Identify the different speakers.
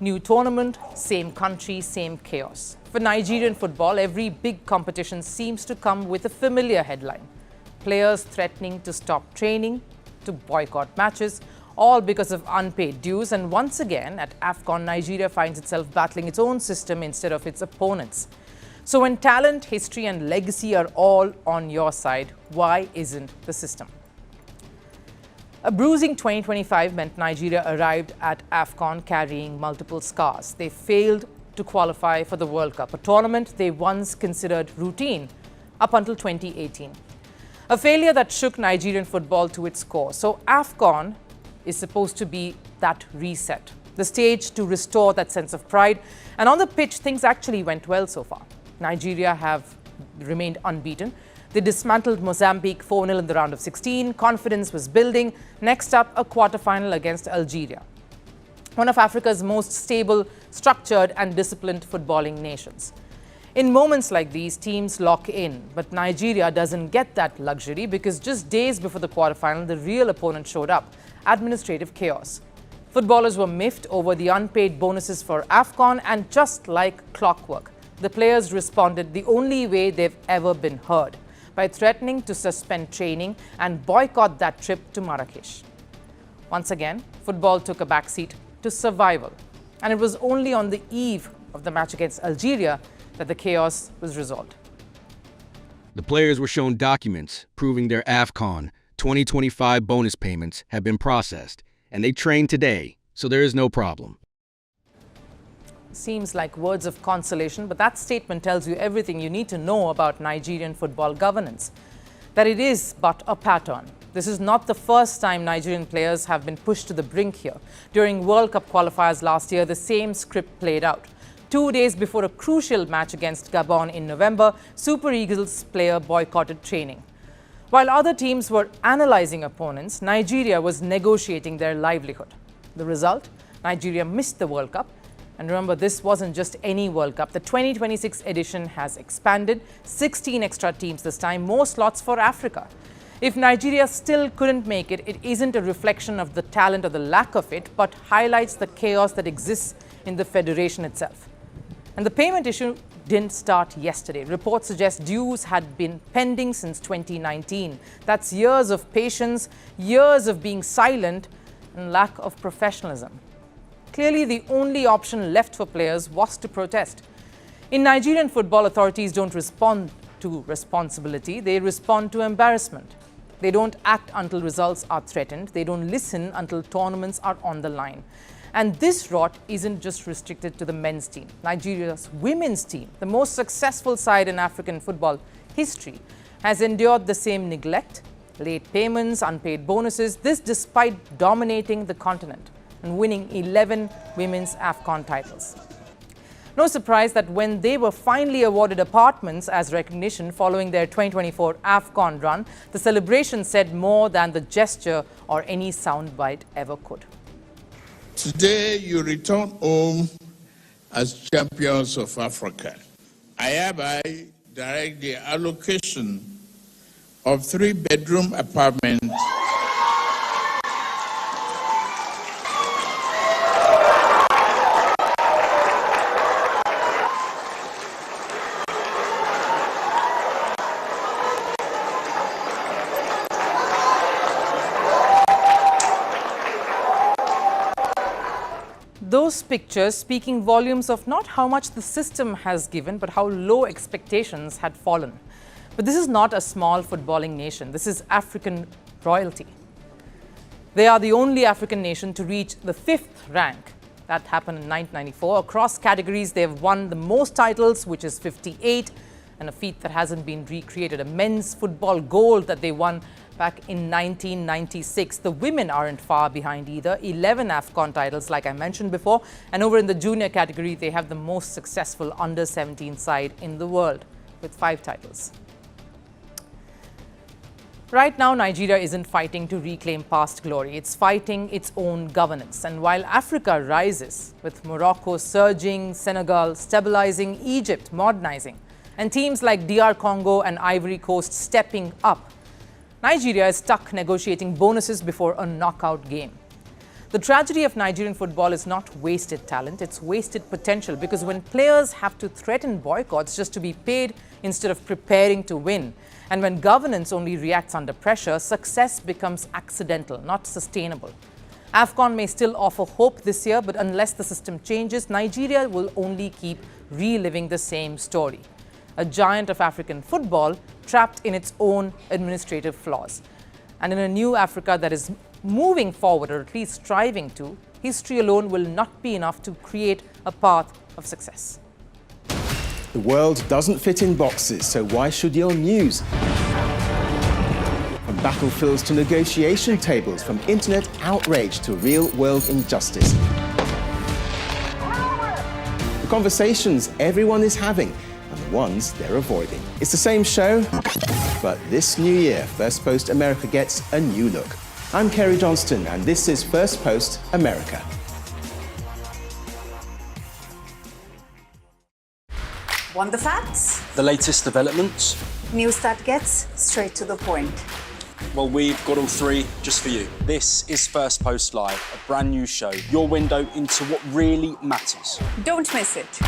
Speaker 1: New tournament, same country, same chaos. For Nigerian football, every big competition seems to come with a familiar headline. Players threatening to stop training, to boycott matches, all because of unpaid dues. And once again, at AFCON, Nigeria finds itself battling its own system instead of its opponents. So when talent, history and legacy are all on your side, why isn't the system? A bruising 2025 meant Nigeria arrived at AFCON carrying multiple scars. They failed to qualify for the World Cup, a tournament they once considered routine up until 2018. A failure that shook Nigerian football to its core. So AFCON is supposed to be that reset, the stage to restore that sense of pride. And on the pitch, things actually went well so far. Nigeria have remained unbeaten. They dismantled Mozambique 4-0 in the round of 16. Confidence was building. Next up, a quarter-final against Algeria, one of Africa's most stable, structured and disciplined footballing nations. In moments like these, teams lock in, but Nigeria doesn't get that luxury because just days before the quarter-final, the real opponent showed up: administrative chaos. Footballers were miffed over the unpaid bonuses for AFCON, and just like clockwork, the players responded the only way they've ever been heard, by threatening to suspend training and boycott that trip to Marrakesh. Once again, football took a backseat to survival, and it was only on the eve of the match against Algeria that the chaos was resolved.
Speaker 2: The players were shown documents proving their AFCON 2025 bonus payments have been processed, and they trained today, so there is no problem.
Speaker 1: Seems like words of consolation, but that statement tells you everything you need to know about Nigerian football governance. That it is but a pattern. This is not the first time Nigerian players have been pushed to the brink here. During World Cup qualifiers last year, the same script played out. 2 days before a crucial match against Gabon in November, Super Eagles player boycotted training. While other teams were analysing opponents, Nigeria was negotiating their livelihood. The result? Nigeria missed the World Cup. And remember, this wasn't just any World Cup. The 2026 edition has expanded, 16 extra teams this time, more slots for Africa. If Nigeria still couldn't make it, it isn't a reflection of the talent or the lack of it, but highlights the chaos that exists in the federation itself. And the payment issue didn't start yesterday. Reports suggest dues had been pending since 2019. That's years of patience, years of being silent, and lack of professionalism. Clearly, the only option left for players was to protest. In Nigerian football, authorities don't respond to responsibility, they respond to embarrassment. They don't act until results are threatened. They don't listen until tournaments are on the line. And this rot isn't just restricted to the men's team. Nigeria's women's team, the most successful side in African football history, has endured the same neglect, late payments, unpaid bonuses, this despite dominating the continent and winning 11 women's AFCON titles. No surprise that when they were finally awarded apartments as recognition following their 2024 AFCON run, the celebration said more than the gesture or any soundbite ever could.
Speaker 3: Today you return home as champions of Africa. I hereby direct the allocation of 3-bedroom apartments
Speaker 1: Those pictures speaking volumes of not how much the system has given, but how low expectations had fallen. But this is not a small footballing nation. This is African royalty. They are the only African nation to reach the 5th rank. That happened in 1994. Across categories, they have won the most titles, which is 58, and a feat that hasn't been recreated. A men's football gold that they won back in 1996. The women aren't far behind either. 11 AFCON titles, like I mentioned before. And over in the junior category, they have the most successful under-17 side in the world with 5 titles. Right now, Nigeria isn't fighting to reclaim past glory. It's fighting its own governance. And while Africa rises, with Morocco surging, Senegal stabilizing, Egypt modernizing, and teams like DR Congo and Ivory Coast stepping up, Nigeria is stuck negotiating bonuses before a knockout game. The tragedy of Nigerian football is not wasted talent, it's wasted potential, because when players have to threaten boycotts just to be paid instead of preparing to win, and when governance only reacts under pressure, success becomes accidental, not sustainable. AFCON may still offer hope this year, but unless the system changes, Nigeria will only keep reliving the same story. A giant of African football trapped in its own administrative flaws. And in a new Africa that is moving forward, or at least striving to, history alone will not be enough to create a path of success.
Speaker 4: The world doesn't fit in boxes, so why should your news? From battlefields to negotiation tables, from internet outrage to real-world injustice. The conversations everyone is having and the ones they're avoiding. It's the same show, but this new year, First Post America gets a new look. I'm Kerry Johnston, and this is First Post America.
Speaker 5: Want the facts?
Speaker 6: The latest developments?
Speaker 5: News that gets straight to the point.
Speaker 6: Well, we've got all three just for you. This is First Post Live, a brand new show, your window into what really matters.
Speaker 5: Don't miss it.